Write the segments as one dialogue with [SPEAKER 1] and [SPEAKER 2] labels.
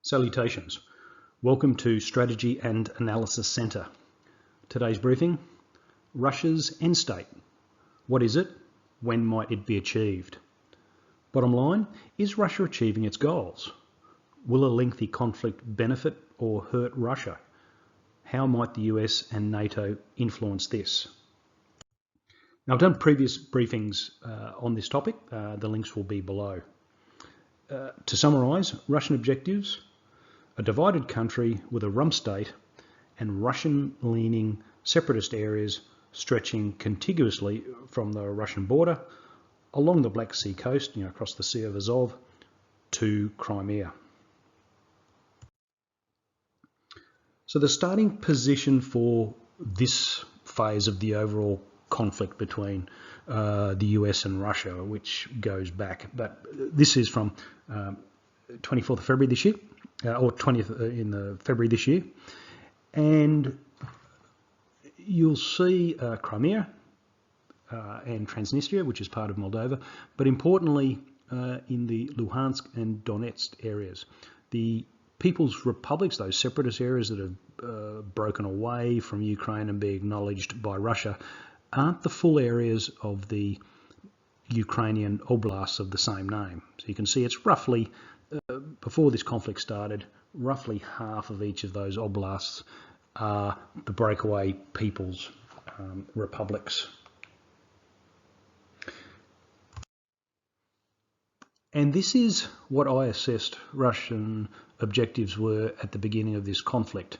[SPEAKER 1] Salutations. Welcome to Strategy and Analysis Centre. Today's briefing, Russia's end state. What is it? When might it be achieved? Bottom line, is Russia achieving its goals? Will a lengthy conflict benefit or hurt Russia? How might the US and NATO influence this? Now, I've done previous briefings on this topic. The links will be below. To summarise, Russian objectives: a divided country with a rump state and Russian-leaning separatist areas stretching contiguously from the Russian border along the Black Sea coast, across the Sea of Azov to Crimea. So the starting position for this phase of the overall conflict between the US and Russia, which goes back, but this is from 24th of February this year, or 20th in February this year, and you'll see Crimea and Transnistria, which is part of Moldova, but importantly in the Luhansk and Donetsk areas. The People's Republics, those separatist areas that have broken away from Ukraine and be acknowledged by Russia, aren't the full areas of the Ukrainian oblasts of the same name. So you can see it's roughly, before this conflict started, roughly half of each of those oblasts are the breakaway people's republics. And this is what I assessed Russian objectives were at the beginning of this conflict.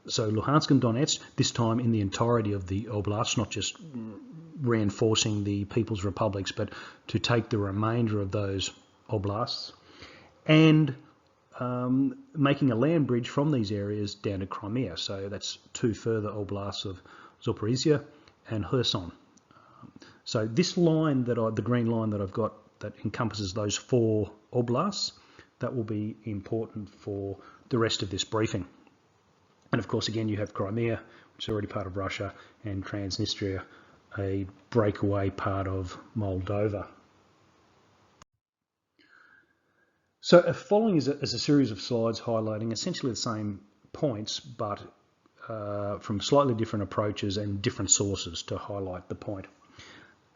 [SPEAKER 1] So Luhansk and Donetsk, this time in the entirety of the oblasts, not just reinforcing the People's Republics, but to take the remainder of those oblasts and making a land bridge from these areas down to Crimea. So that's two further oblasts of Zaporizhia and Kherson. So this line, the green line that I've got that encompasses those four oblasts, that will be important for the rest of this briefing. And of course, again, you have Crimea, which is already part of Russia, and Transnistria, a breakaway part of Moldova. So following is a series of slides highlighting essentially the same points, but from slightly different approaches and different sources to highlight the point.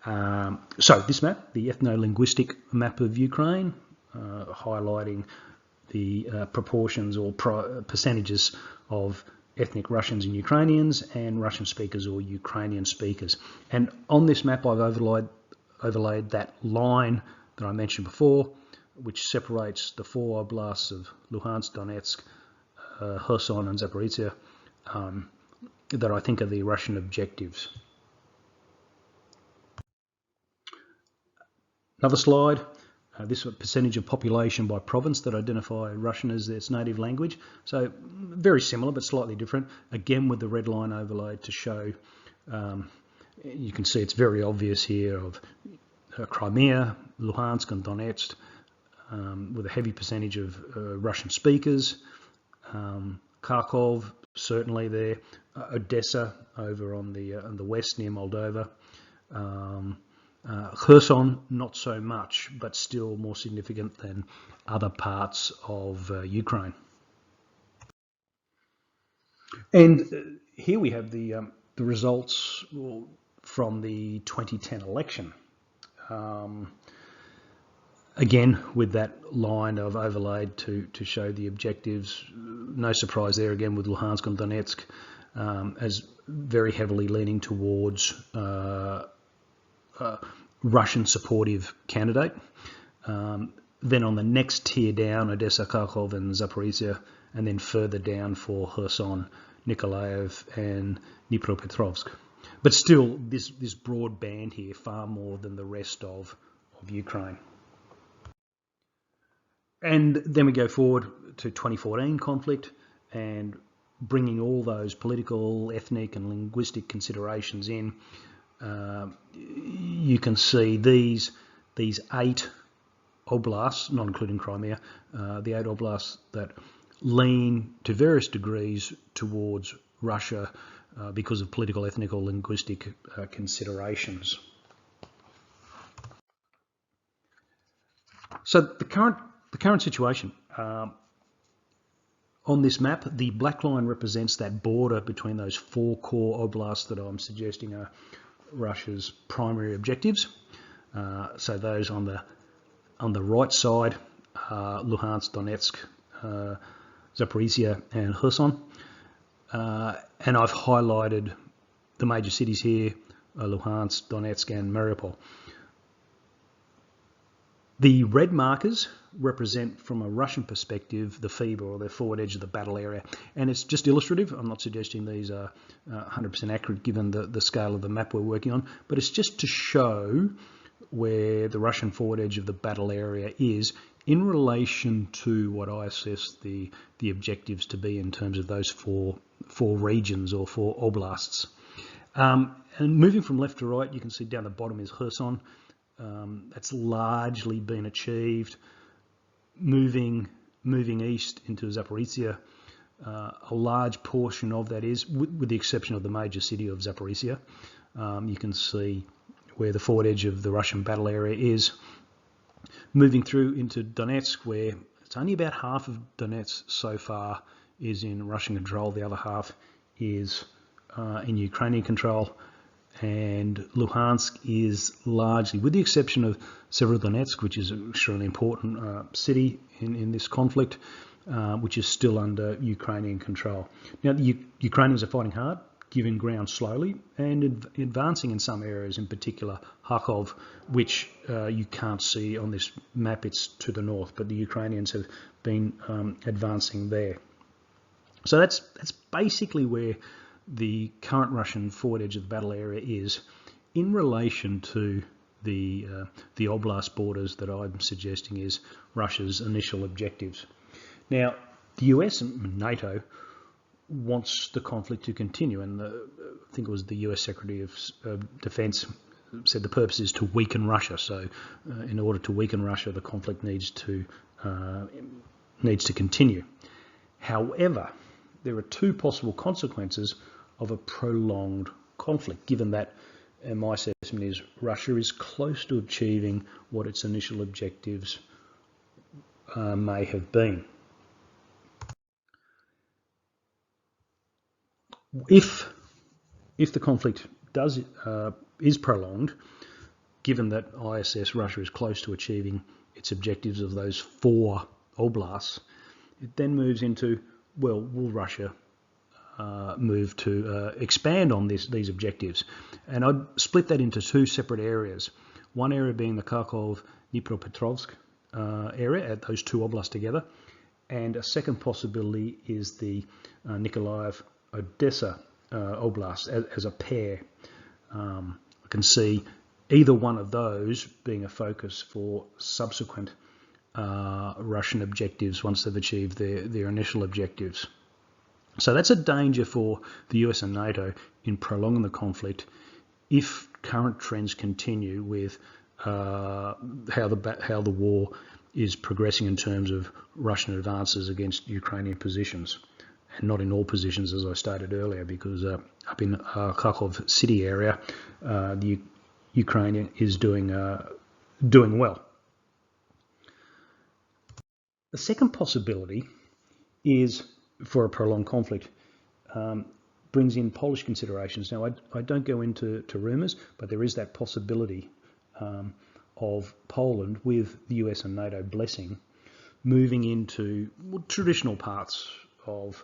[SPEAKER 1] So this map, the ethno-linguistic map of Ukraine, highlighting the proportions or percentages of ethnic Russians and Ukrainians and Russian speakers or Ukrainian speakers. And on this map I've overlaid that line that I mentioned before, which separates the four oblasts of Luhansk, Donetsk, Kherson and Zaporizhia, that I think are the Russian objectives. Another slide. This is a percentage of population by province that identify Russian as its native language. So very similar, but slightly different. Again, with the red line overlaid to show, you can see it's very obvious here of Crimea, Luhansk and Donetsk, with a heavy percentage of Russian speakers. Kharkiv, certainly there. Odesa over on the west near Moldova. Kherson, not so much, but still more significant than other parts of Ukraine. And here we have the results from the 2010 election. Again, with that line of overlaid to show the objectives. No surprise there, again, with Luhansk and Donetsk as very heavily leaning towards Russian supportive candidate. Then on the next tier down, Odesa, Kharkiv and Zaporizhia, and then further down for Kherson, Mykolaiv and Dnipropetrovsk. But still, this broad band here, far more than the rest of Ukraine. And then we go forward to 2014 conflict and bringing all those political, ethnic and linguistic considerations in. You can see these 8 oblasts, not including Crimea, the 8 oblasts that lean to various degrees towards Russia because of political, ethnic or linguistic considerations. So the current situation, On this map, the black line represents that border between those 4 core oblasts that I'm suggesting are Russia's primary objectives. So those on the right side are Luhansk, Donetsk, Zaporizhia and Kherson. And I've highlighted the major cities here, Luhansk, Donetsk and Mariupol. The red markers represent, from a Russian perspective, the FIBA, or the forward edge of the battle area. And it's just illustrative. I'm not suggesting these are 100% accurate given the scale of the map we're working on, but it's just to show where the Russian forward edge of the battle area is in relation to what I assess the objectives to be in terms of those four regions or 4 oblasts. And moving from left to right, you can see down the bottom is Kherson. That's largely been achieved. Moving east into Zaporizhia, a large portion of that is, with the exception of the major city of Zaporizhia. You can see where the forward edge of the Russian battle area is. Moving through into Donetsk, where it's only about half of Donetsk so far is in Russian control, the other half is in Ukrainian control. And Luhansk is largely, with the exception of Severodonetsk, which is an extremely important city in this conflict, which is still under Ukrainian control. Now, the Ukrainians are fighting hard, giving ground slowly, and advancing in some areas, in particular Kharkiv, which you can't see on this map. It's to the north, but the Ukrainians have been advancing there. So that's basically where the current Russian forward edge of the battle area is in relation to the oblast borders that I'm suggesting is Russia's initial objectives. Now, the US and NATO wants the conflict to continue, and I think it was the US Secretary of Defense said the purpose is to weaken Russia. So in order to weaken Russia, the conflict needs to continue. However, there are 2 possible consequences of a prolonged conflict, given that, and my assessment is, Russia is close to achieving what its initial objectives may have been. If the conflict is prolonged, given that I assess Russia is close to achieving its objectives of those 4 oblasts, it then moves into, well, will Russia move to expand on these objectives? And I'd split that into 2 separate areas. One area being the Kharkiv, Dnipropetrovsk area, at those 2 oblasts together, and a second possibility is the Mykolaiv, Odesa oblast as a pair. I can see either one of those being a focus for subsequent Russian objectives once they've achieved their initial objectives. So that's a danger for the US and NATO in prolonging the conflict if current trends continue with how the war is progressing in terms of Russian advances against Ukrainian positions, and not in all positions, as I stated earlier, because up in Kharkiv city area, the Ukrainian is doing well. The second possibility is for a prolonged conflict, brings in Polish considerations. Now, I don't go into rumours, but there is that possibility of Poland, with the US and NATO blessing, moving into traditional parts of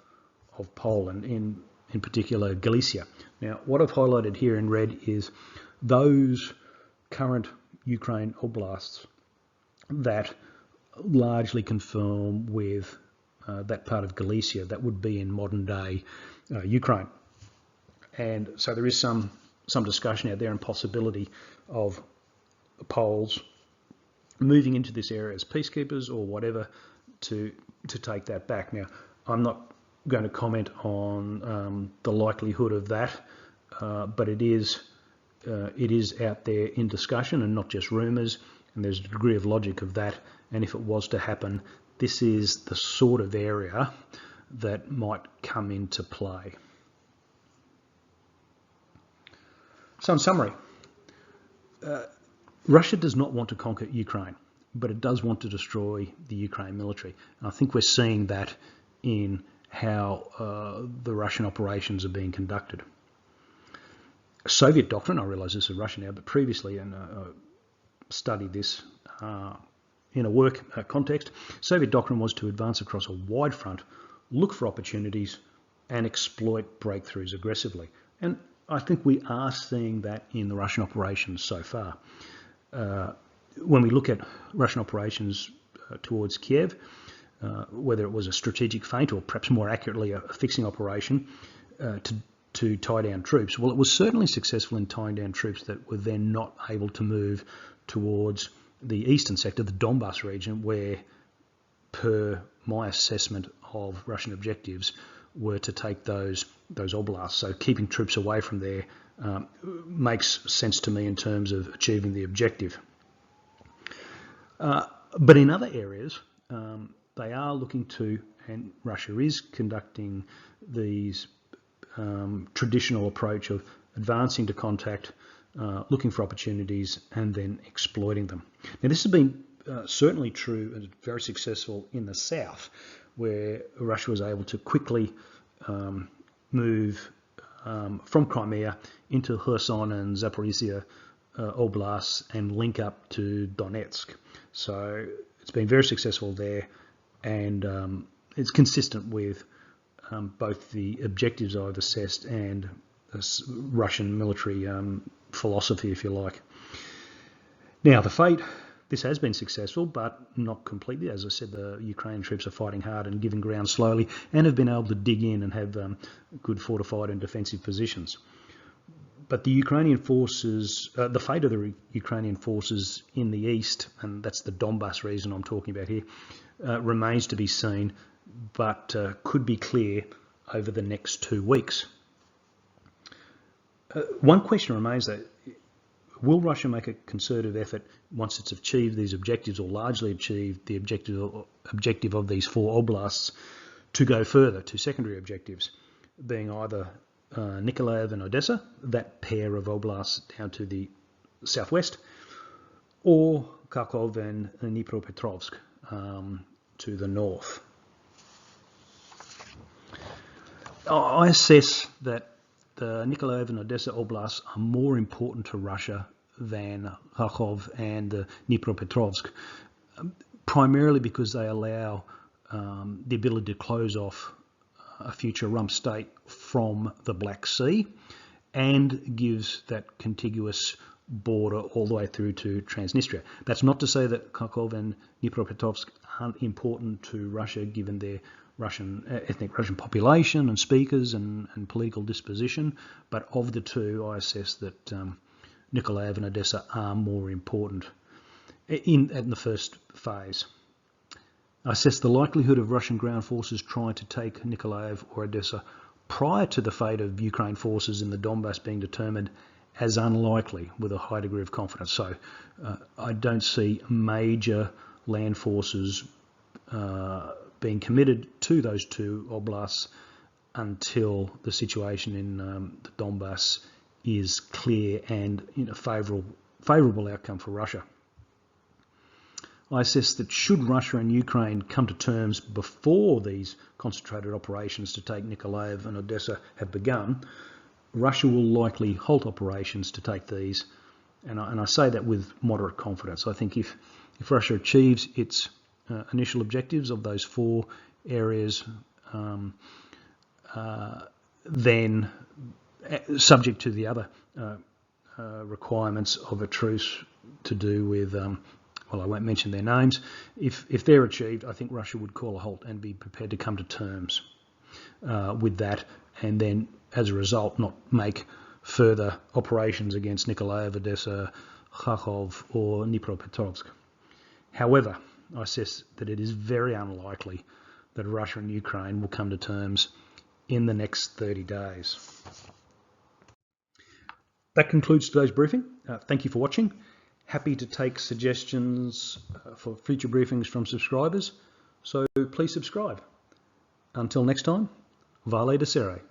[SPEAKER 1] Poland, in particular Galicia. Now, what I've highlighted here in red is those current Ukraine oblasts that largely confirm with that part of Galicia that would be in modern day Ukraine. And so there is some discussion out there and possibility of Poles moving into this area as peacekeepers or whatever to take that back. Now, I'm not going to comment on the likelihood of that, but it is out there in discussion and not just rumours, and there's a degree of logic of that. And if it was to happen, this is the sort of area that might come into play. So in summary, Russia does not want to conquer Ukraine, but it does want to destroy the Ukraine military. And I think we're seeing that in how the Russian operations are being conducted. Soviet doctrine, I realise this is Russian now, but previously, and studied this in a work context, Soviet doctrine was to advance across a wide front, look for opportunities, and exploit breakthroughs aggressively. And I think we are seeing that in the Russian operations so far. When we look at Russian operations towards Kiev, whether it was a strategic feint or perhaps more accurately a fixing operation to tie down troops, well, it was certainly successful in tying down troops that were then not able to move towards the eastern sector, the Donbass region, where, per my assessment of Russian objectives, were to take those oblasts. So keeping troops away from there makes sense to me in terms of achieving the objective. But in other areas, they are looking to, and Russia is conducting these traditional approach of advancing to contact, looking for opportunities, and then exploiting them. Now, this has been certainly true and very successful in the south, where Russia was able to quickly move from Crimea into Kherson and Zaporizhia oblasts and link up to Donetsk. So it's been very successful there, and it's consistent with both the objectives I've assessed and this Russian military philosophy, if you like. Now, the fate, this has been successful, but not completely. As I said, the Ukrainian troops are fighting hard and giving ground slowly, and have been able to dig in and have good fortified and defensive positions. But the Ukrainian forces, the fate of the Ukrainian forces in the east, and that's the Donbass region I'm talking about here, remains to be seen, but could be clear over the next 2 weeks. One question remains, though: will Russia make a concerted effort once it's achieved these objectives, or largely achieved the objective of these 4 oblasts, to go further to secondary objectives, being either Mykolaiv and Odesa, that pair of oblasts down to the southwest, or Kharkiv and Dnipropetrovsk to the north? I assess that the Mykolaiv and Odesa oblasts are more important to Russia than Kharkiv and Dnipropetrovsk, primarily because they allow the ability to close off a future rump state from the Black Sea, and gives that contiguous border all the way through to Transnistria. That's not to say that Kharkiv and Dnipropetrovsk aren't important to Russia, given their ethnic Russian population and speakers and political disposition, but of the two, I assess that Mykolaiv and Odesa are more important in the first phase. I assess the likelihood of Russian ground forces trying to take Mykolaiv or Odesa prior to the fate of Ukraine forces in the Donbass being determined as unlikely, with a high degree of confidence. So I don't see major land forces being committed to those 2 oblasts until the situation in the Donbass is clear and in a favourable outcome for Russia. I assess that should Russia and Ukraine come to terms before these concentrated operations to take Mykolaiv and Odesa have begun, Russia will likely halt operations to take these, and I say that with moderate confidence. I think if Russia achieves its initial objectives of those 4 areas, then subject to the other requirements of a truce to do with, well, I won't mention their names. If they're achieved, I think Russia would call a halt and be prepared to come to terms with that, and then as a result not make further operations against Mykolaiv, Odesa, Kharkiv or Dnipropetrovsk. However, I assess that it is very unlikely that Russia and Ukraine will come to terms in the next 30 days. That concludes today's briefing. Thank you for watching. Happy to take suggestions for future briefings from subscribers, so please subscribe. Until next time, Vale de Sere.